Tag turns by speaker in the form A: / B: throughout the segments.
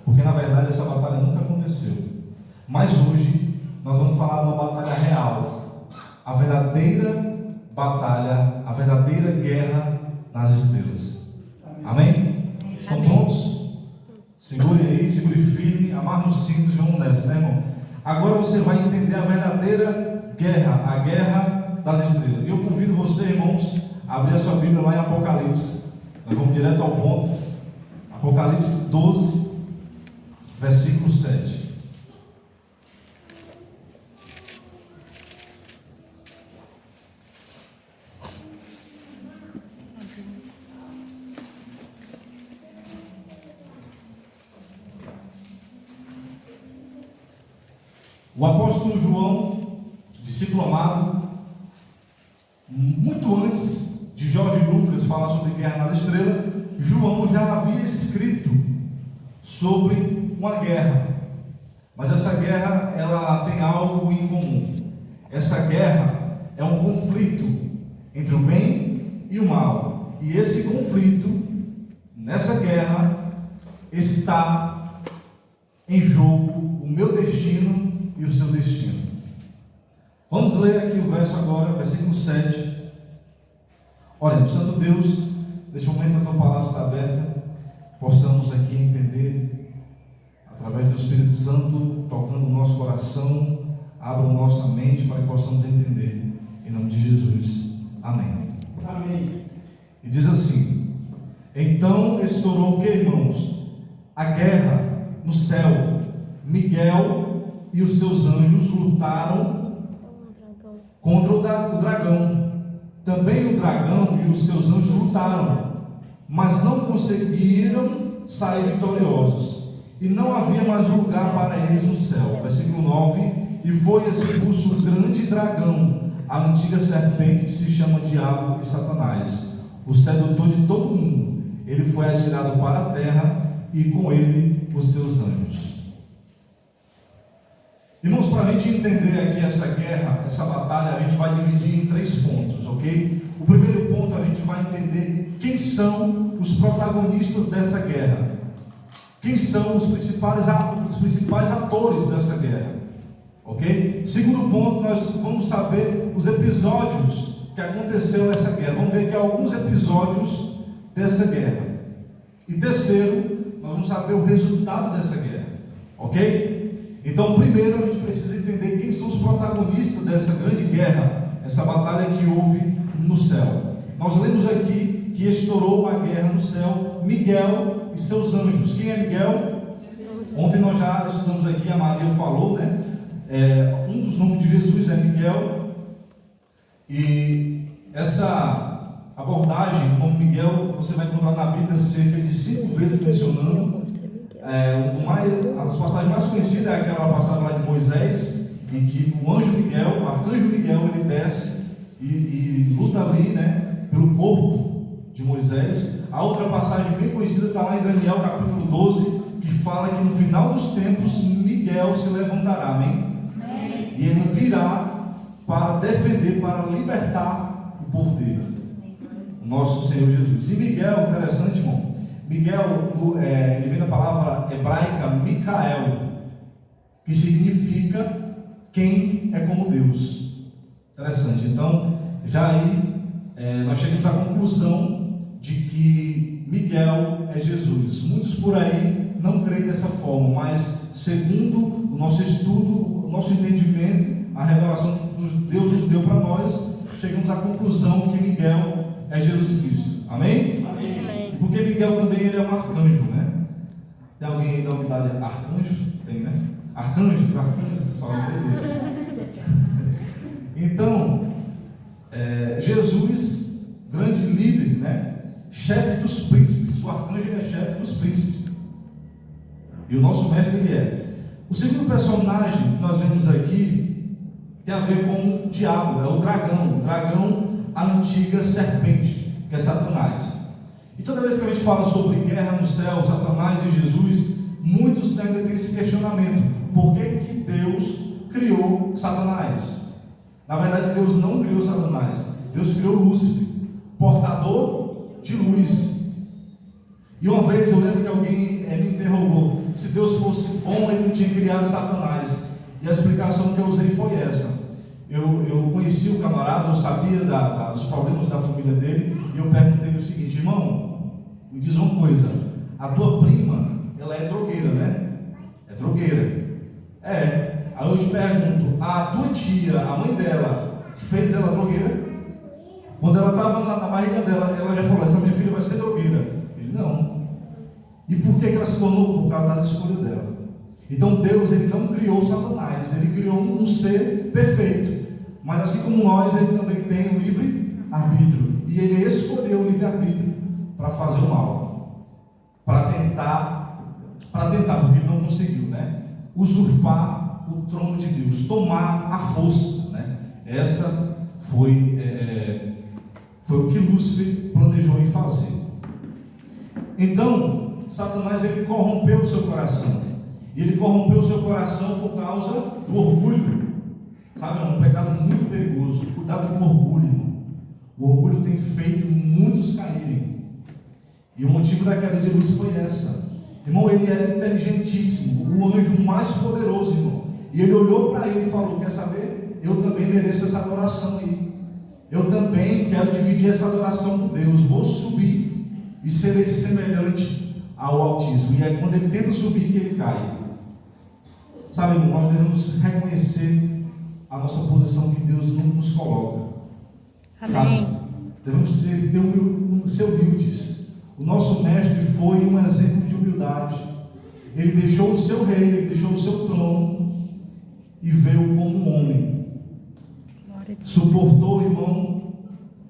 A: porque na verdade essa batalha nunca aconteceu. Mas hoje nós vamos falar de uma batalha real, a verdadeira batalha, a verdadeira guerra nas estrelas. Amém? Estão prontos? Segure aí, segure firme, amarre os cintos e vamos nessa, né, irmão? Agora você vai entender a verdadeira guerra, a guerra das estrelas. E eu convido você, irmãos, a abrir a sua Bíblia lá em Apocalipse. Nós vamos direto ao ponto. Apocalipse 12, versículo 7. O apóstolo João, discípulo amado, muito antes de Jorge Lucas falar sobre guerra nas estrelas, João já havia escrito sobre uma guerra. Mas essa guerra, ela tem algo em comum. Essa guerra é um conflito entre o bem e o mal. E esse conflito, nessa guerra, está em jogo o meu destino e o seu destino. Vamos ler aqui o verso agora, versículo 7. Olha, Santo Deus, neste momento a tua palavra está aberta, possamos aqui entender, através do Espírito Santo, tocando o nosso coração, abra a nossa mente para que possamos entender, em nome de Jesus. Amém.
B: Amém.
A: E diz assim: então estourou o que, irmãos? A guerra no céu. Miguel e os seus anjos lutaram contra o dragão. Também o dragão e os seus anjos lutaram, mas não conseguiram sair vitoriosos, e não havia mais lugar para eles no céu. Versículo 9: e foi expulso o grande dragão, a antiga serpente que se chama Diabo e Satanás, o sedutor de todo mundo. Ele foi atirado para a terra, e com ele os seus anjos. Irmãos, para a gente entender aqui essa guerra, essa batalha, a gente vai dividir em 3 pontos, ok? O primeiro ponto, a gente vai entender quem são os protagonistas dessa guerra, quem são os principais atores dessa guerra, ok? Segundo ponto, nós vamos saber os episódios que aconteceu nessa guerra. Vamos ver aqui alguns episódios dessa guerra. E terceiro, nós vamos saber o resultado dessa guerra, ok? Então, primeiro a gente precisa entender quem são os protagonistas dessa grande guerra, essa batalha que houve no céu. Nós lemos aqui que estourou uma guerra no céu, Miguel e seus anjos. Quem é Miguel? Ontem nós já estudamos aqui, a Maria falou, né? Um dos nomes de Jesus é Miguel. E essa abordagem do nome Miguel, você vai encontrar na Bíblia cerca de 5 vezes mencionando. As passagens mais conhecidas é aquela passagem lá de Moisés, em que o anjo Miguel, o arcanjo Miguel, ele desce e luta ali, né, pelo corpo de Moisés. A outra passagem bem conhecida está lá em Daniel capítulo 12, que fala que no final dos tempos Miguel se levantará, amém? Amém. E ele virá para defender, para libertar o povo dele, o nosso Senhor Jesus. E Miguel, interessante, irmão, Miguel, ele vem da palavra hebraica Micael, que significa quem é como Deus. Interessante. Então, já aí nós chegamos à conclusão de que Miguel é Jesus. Muitos por aí não creem dessa forma, mas segundo o nosso estudo, o nosso entendimento, a revelação que Deus nos deu para nós, chegamos à conclusão que Miguel é Jesus Cristo. Amém?
B: Amém.
A: Porque Miguel também ele é um arcanjo, né? Tem alguém aí da unidade arcanjo? Tem, né? Arcanjos, só deles. Então, Jesus, grande líder, né? Chefe dos príncipes. O arcanjo ele é chefe dos príncipes. E o nosso mestre ele é. O segundo personagem que nós vemos aqui tem a ver com o diabo, é o dragão. O dragão, a antiga serpente, que é Satanás. E toda vez que a gente fala sobre guerra no céu, Satanás e Jesus, muitos ainda têm esse questionamento: por que Deus criou Satanás? Na verdade, Deus não criou Satanás, Deus criou Lúcifer, portador de luz. E uma vez eu lembro que alguém me interrogou: se Deus fosse bom, ele não tinha criado Satanás. E a explicação que eu usei foi essa. Eu conheci o camarada, eu sabia dos problemas da família dele, e eu perguntei o seguinte: irmão, me diz uma coisa, a tua prima, ela é drogueira, né? É drogueira. É. Aí eu te pergunto, a tua tia, a mãe dela, fez ela drogueira? Quando ela estava na barriga dela, ela já falou: essa minha filha vai ser drogueira. Ele: não. E por que ela se tornou? Por causa das escolhas dela. Então Deus, ele não criou Satanás, ele criou um ser perfeito. Mas assim como nós, ele também tem o livre-arbítrio. E ele escolheu o livre-arbítrio para fazer o mal. Para tentar, porque ele não conseguiu, né? Usurpar o trono de Deus, tomar a força, né? Essa foi o que Lúcifer planejou em fazer. Então, Satanás, ele corrompeu o seu coração. E ele corrompeu o seu coração por causa do orgulho. Sabe, é um pecado muito perigoso. Cuidado com o orgulho, irmão. O orgulho tem feito muitos caírem. E o motivo da queda de Lúcifer foi essa. Irmão, ele era inteligentíssimo, o anjo mais poderoso, irmão. E ele olhou para ele e falou: quer saber? Eu também mereço essa adoração aí. Eu também quero dividir essa adoração com Deus. Vou subir e serei semelhante ao Altíssimo. E é quando ele tenta subir que ele cai. Sabe, irmão, nós devemos reconhecer a nossa posição que Deus nos coloca. Amém. Sabe? Devemos ser humildes. O nosso mestre foi um exemplo de humildade. Ele deixou o seu reino, ele deixou o seu trono e veio como um homem. Suportou, irmão,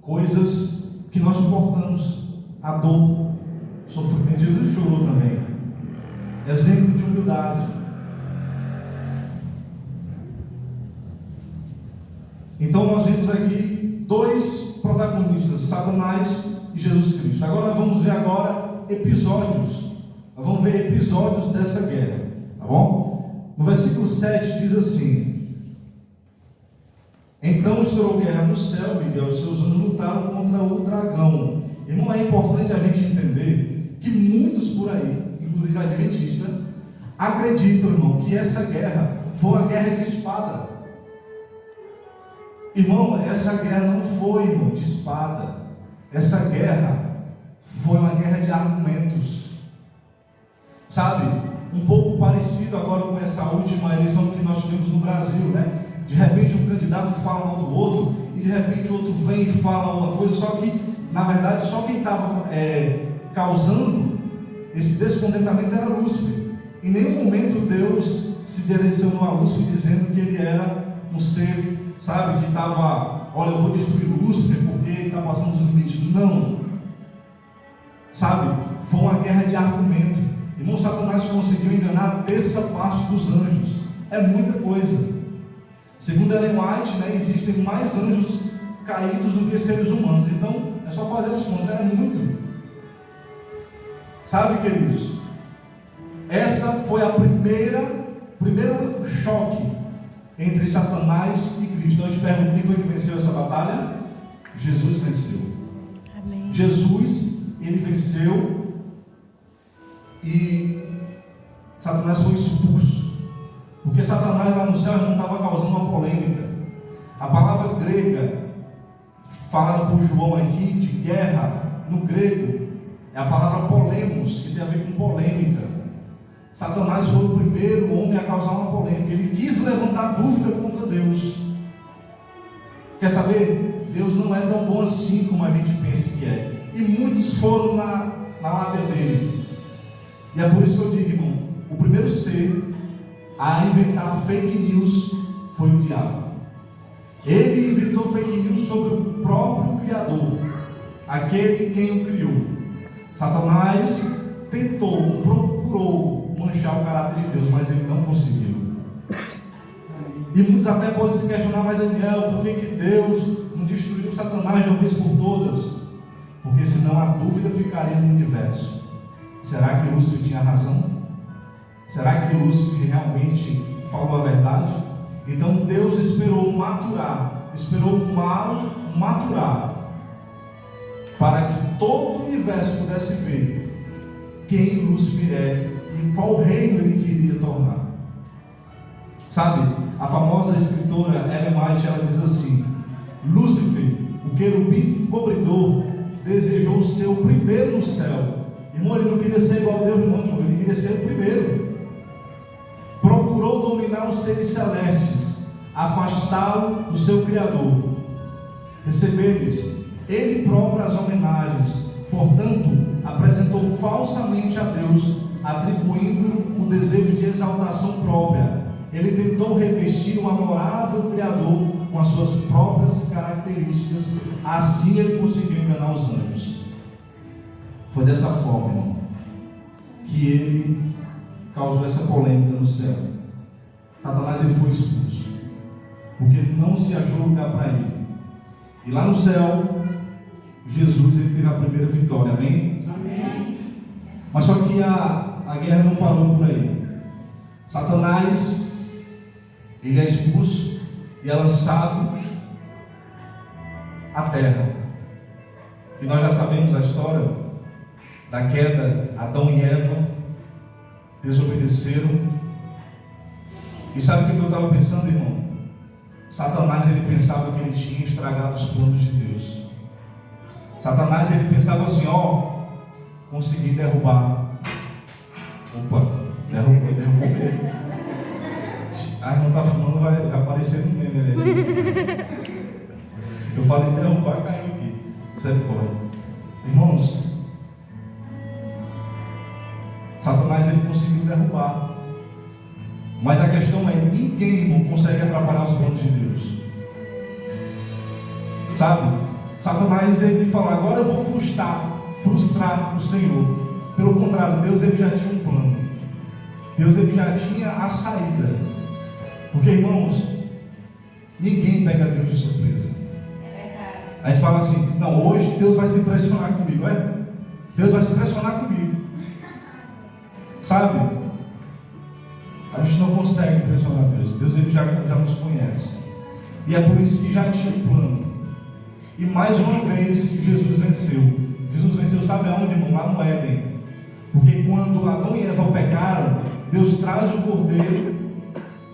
A: coisas que nós suportamos, a dor, o sofrimento. Jesus chorou também. Exemplo de humildade. Então nós vemos aqui dois protagonistas, Satanás e Jesus Cristo. Agora nós vamos ver episódios. Nós vamos ver episódios dessa guerra, tá bom? No versículo 7 diz assim: então estourou guerra no céu, Miguel e seus anjos lutaram contra o dragão. Irmão, é importante a gente entender que muitos por aí, inclusive adventistas, acreditam, irmão, que essa guerra foi uma guerra de espada. Irmão, essa guerra não foi, irmão, de espada. Essa guerra foi uma guerra de argumentos. Sabe? Um pouco parecido agora com essa última eleição que nós tivemos no Brasil, né? De repente um candidato fala mal do outro, e de repente o outro vem e fala alguma coisa, só que, na verdade, só quem estava causando esse descontentamento era Lúcifer. Em nenhum momento Deus se direcionou a Lúcifer dizendo que ele era um ser, sabe, que estava, olha, eu vou destruir Lúcifer porque ele está passando dos limites. Não. Sabe, foi uma guerra de argumento. Irmão, Satanás conseguiu enganar a terça parte dos anjos. É muita coisa. Segundo Ellen White, né, existem mais anjos caídos do que seres humanos. Então, é só fazer essa conta, é muito. Sabe, queridos? Essa foi a primeiro choque entre Satanás e Cristo. Eu te pergunto, quem foi que venceu essa batalha? Jesus venceu. Amém. Jesus, ele venceu e Satanás foi expulso. Porque Satanás lá no céu não estava causando uma polêmica. A palavra grega, falada por João aqui, de guerra, no grego, é a palavra polemos, que tem a ver com polêmica. Satanás foi o primeiro homem a causar uma polêmica. Ele quis levantar dúvida contra Deus. Quer saber? Deus não é tão bom assim como a gente pensa que é. E muitos foram na lábia dele. E é por isso que eu digo, irmão, o primeiro ser a inventar fake news foi o diabo. Ele inventou fake news sobre o próprio Criador, aquele quem o criou. Satanás procurou manchar o caráter de Deus, mas ele não conseguiu. E muitos até podem se questionar: mas Daniel, por que Deus não destruiu Satanás de uma vez por todas? Porque senão a dúvida ficaria no universo. Será que Lúcifer tinha razão? Será que Lúcifer realmente falou a verdade? Então Deus esperou maturar, esperou o mal maturar, para que todo o universo pudesse ver quem Lúcifer é e qual reino ele queria tornar. Sabe, a famosa escritora Ellen White, ela diz assim: Lúcifer, o querubim cobridor, desejou ser o primeiro no céu. Irmão, ele não queria ser igual a Deus, não, irmão. Ele queria ser o primeiro. Procurou dominar os seres celestes, afastá-lo do seu Criador, receber-lhes ele próprio as homenagens. Portanto, apresentou falsamente a Deus, atribuindo o desejo de exaltação própria. Ele tentou revestir o amorável Criador com as suas próprias características. Assim ele conseguiu enganar os anjos. Foi dessa forma, irmão, que ele causou essa polêmica no céu. Satanás, ele foi expulso, porque não se achou lugar para ele. E lá no céu, Jesus, ele teve a primeira vitória. Amém?
B: Amém.
A: Mas só que a guerra não parou por aí. Satanás, ele é expulso e é lançado à terra. E nós já sabemos a história da queda. Adão e Eva desobedeceram. E sabe o que eu estava pensando, irmão? Satanás, ele pensava que ele tinha estragado os planos de Deus. Satanás, ele pensava assim: ó, consegui derrubar. Opa, derrubou mesmo. A irmã está filmando, vai aparecer no meme ali. Eu falei derrubar, caiu aqui. Misericórdia. Irmãos, Satanás, ele conseguiu derrubar. Mas a questão é: ninguém, irmão, consegue atrapalhar os planos de Deus. Sabe? Satanás, ele fala: agora eu vou frustrar o Senhor. Pelo contrário, Deus, ele já tinha um plano. Deus, ele já tinha a saída. Porque, irmãos, ninguém pega Deus de surpresa. A gente fala assim: não, hoje Deus vai se impressionar comigo. Deus vai se impressionar comigo. Sabe? A gente não consegue impressionar Deus. Deus, ele já nos conhece. E é por isso que já tinha um plano. E mais uma vez Jesus venceu. Jesus venceu, sabe aonde, irmão? Lá no Éden. Porque quando Adão e Eva pecaram, Deus traz o cordeiro,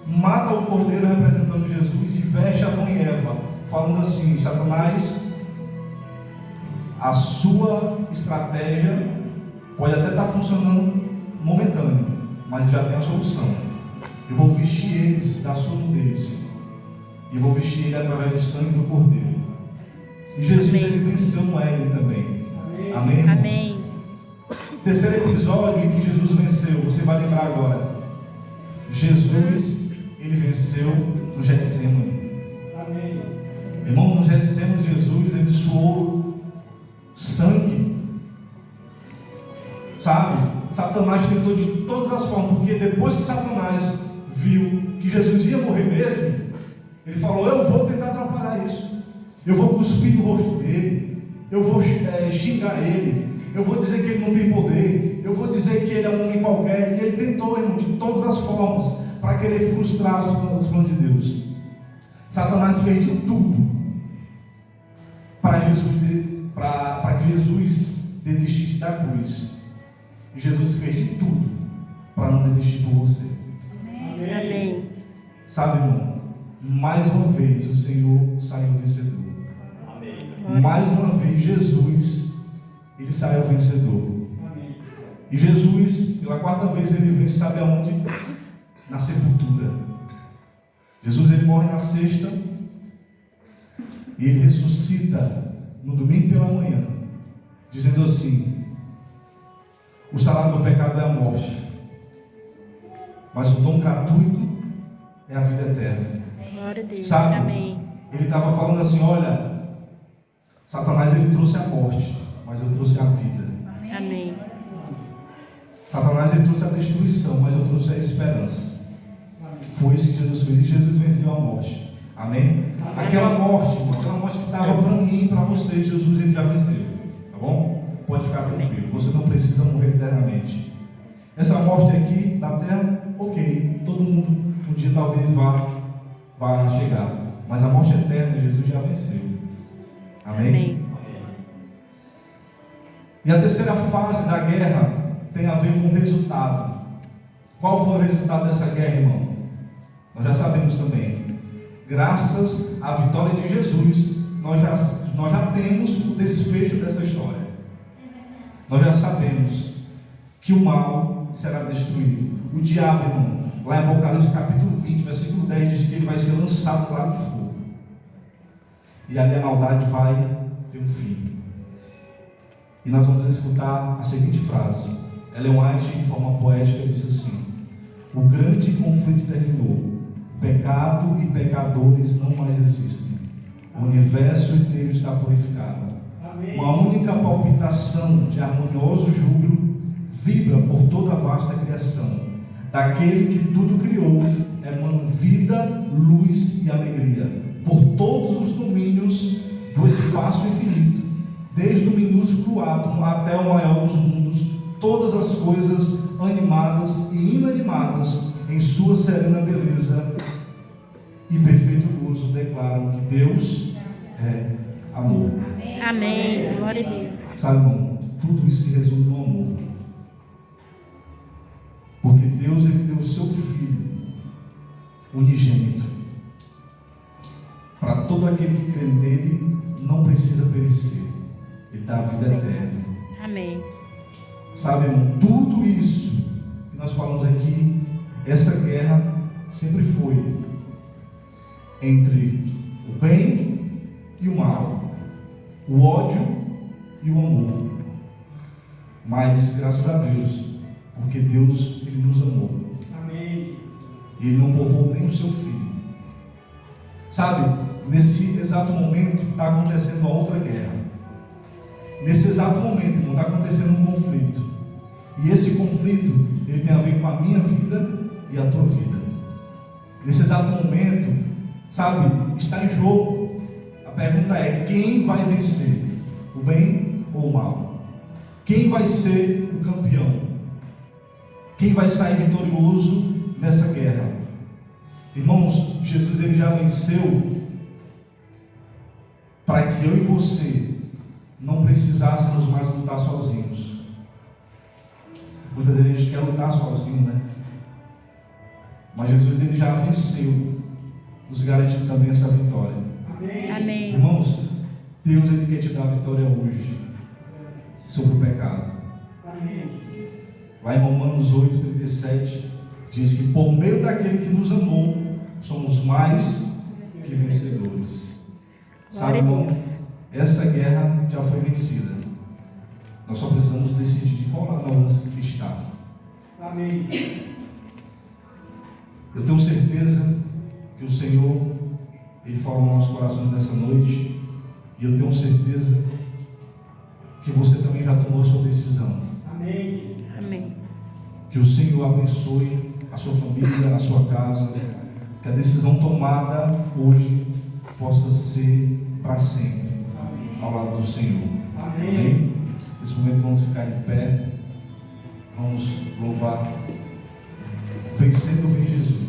A: mata o cordeiro representando Jesus, e veste Adão e Eva, falando assim: Satanás, a sua estratégia pode até estar funcionando momentâneo, mas já tem a solução. Eu vou vestir eles da sua nudez, e vou vestir ele através do sangue do cordeiro. E Jesus, amém, ele venceu no Éden também. Amém, irmãos?
B: Amém.
A: Terceiro episódio em que Jesus venceu, você vai lembrar agora. Jesus, ele venceu no Getsemane. Amém. Irmão, no Getsemane, Jesus, ele suou sangue. Sabe? Satanás tentou de todas as formas, porque depois que Satanás viu que Jesus ia morrer mesmo, ele falou: eu vou tentar atrapalhar isso. Eu vou cuspir no rosto dele, eu vou xingar ele, eu vou dizer que ele não tem poder, eu vou dizer que ele é um homem qualquer. E ele tentou, irmão, de todas as formas, para querer frustrar os planos de Deus. Satanás fez de tudo para que Jesus desistisse da cruz. E Jesus fez de tudo para não desistir por você.
B: Amém.
A: Sabe, irmão, mais uma vez o Senhor saiu vencedor. Amém. Mais uma vez Jesus, ele saiu vencedor. Amém. E Jesus, pela quarta vez, ele vence, sabe aonde? Na sepultura. Jesus, ele morre na sexta e ele ressuscita no domingo pela manhã, dizendo assim: o salário do pecado é a morte, mas o dom gratuito é a vida eterna.
B: Glória a Deus.
A: Sabe?
B: Amém.
A: Ele estava falando assim: olha, Satanás, ele trouxe a morte, mas eu trouxe a vida.
B: Amém.
A: Satanás, ele trouxe a destruição, mas eu trouxe a esperança. Foi isso que Jesus fez, e Jesus venceu a morte. Amém? Aquela morte que estava para mim e para você, Jesus, ele já venceu. Tá bom? Pode ficar tranquilo, você não precisa morrer eternamente. Essa morte aqui da terra, ok, todo mundo um dia talvez vá chegar, mas a morte eterna, Jesus já venceu. Amém?
B: Amém.
A: E a terceira fase da guerra tem a ver com o resultado. Qual foi o resultado dessa guerra, irmão? Nós já sabemos também. Graças à vitória de Jesus, nós já temos o desfecho dessa história. Nós já sabemos que o mal será destruído. O diabo, irmão, lá em Apocalipse capítulo 20, versículo 10, diz que ele vai ser lançado lá no fogo. E ali a maldade vai ter um fim. E nós vamos escutar a seguinte frase. Ellen White, em forma poética, disse assim: o grande conflito terminou. Pecado e pecadores não mais existem. O universo inteiro está purificado. Amém. Uma única palpitação de harmonioso júbilo vibra por toda a vasta criação. Daquele que tudo criou, emanam vida, luz e alegria. Por todos os domínios do espaço infinito, desde o minúsculo átomo até o maior dos mundos, todas as coisas animadas e inanimadas, em sua serena beleza e perfeito gozo, declaram que Deus é amor.
B: Amém. Glória a Deus.
A: Sabe, irmão, tudo isso se resume no amor. Porque Deus, Ele deu o seu Filho unigênito, para todo aquele que crê nele, não precisa perecer. Ele dá a vida eterna. Amém. Sabe, irmão, tudo isso que nós falamos aqui, essa guerra sempre foi entre o bem e o mal, o ódio e o amor. Mas graças a Deus, porque Deus, Ele nos amou. Amém. E Ele não poupou nem o seu filho. Sabe, nesse exato momento está acontecendo uma outra guerra. Nesse exato momento, irmão, está acontecendo um conflito. E esse conflito, ele tem a ver com a minha vida e a tua vida. Nesse exato momento, sabe, está em jogo. A pergunta é: quem vai vencer? O bem ou o mal? Quem vai ser o campeão? Quem vai sair vitorioso nessa guerra? Irmãos, Jesus, ele já venceu para que eu e você não precisássemos mais lutar sozinhos. Muitas vezes a gente quer lutar sozinho, né? Mas Jesus, ele já venceu, nos garantindo também essa vitória.
B: Amém.
A: Irmãos, Deus, ele quer te dar a vitória hoje sobre o pecado. Amém. Lá em Romanos 8:37 diz que por meio daquele que nos amou, somos mais que vencedores. Sabe, irmão, essa guerra já foi vencida. Nós só precisamos decidir de qual lado nós estamos. Amém. Eu tenho certeza que o Senhor, Ele fala no nosso coração nessa noite, e eu tenho certeza que você também já tomou a sua decisão. Amém.
B: Amém.
A: Que o Senhor abençoe a sua família, a sua casa, que a decisão tomada hoje possa ser para sempre ao lado do Senhor. Amém. Nesse momento vamos ficar em pé, vamos louvar. Vencendo vem Jesus.